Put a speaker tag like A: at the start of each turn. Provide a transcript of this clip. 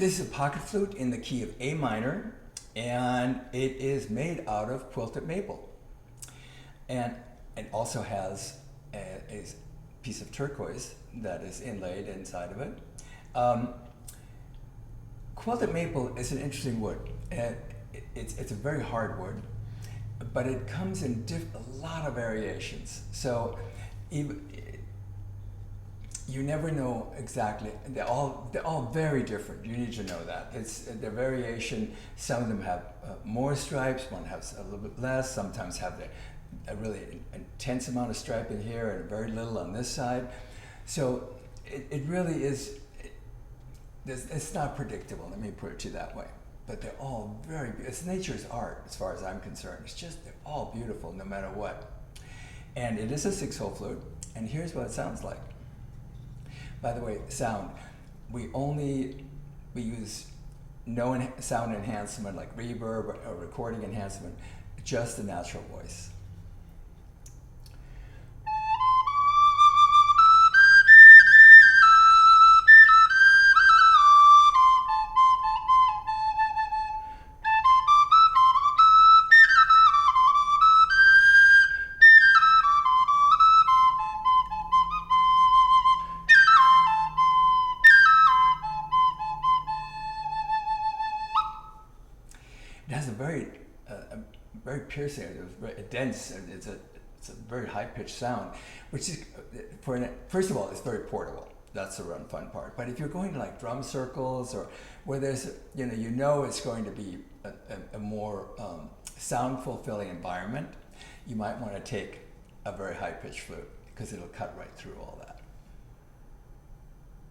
A: This is a pocket flute in the key of A minor, and it is made out of quilted maple. And it also has a piece of turquoise that is inlaid inside of it. Quilted maple is an interesting wood. It's a very hard wood, but it comes in a lot of variations. So even, you never know exactly. They're all very different. You need to know that. It's the variation. Some of them have more stripes. One has a little bit less. Sometimes have a really intense amount of stripe in here and very little on this side. So it really is. It's not predictable. Let me put it to you that way. But they're all very. It's nature's art, as far as I'm concerned. It's just they're all beautiful, no matter what. And it is a 6-hole flute. And here's what it sounds like. By the way, sound, we use no sound enhancement like reverb or recording enhancement, just the natural voice. It has a very piercing, very dense, and it's a very high pitched sound, which is first of all, it's very portable. That's the fun part. But if you're going to like drum circles or where there's you know it's going to be a more sound fulfilling environment, you might want to take a very high pitched flute because it'll cut right through all that.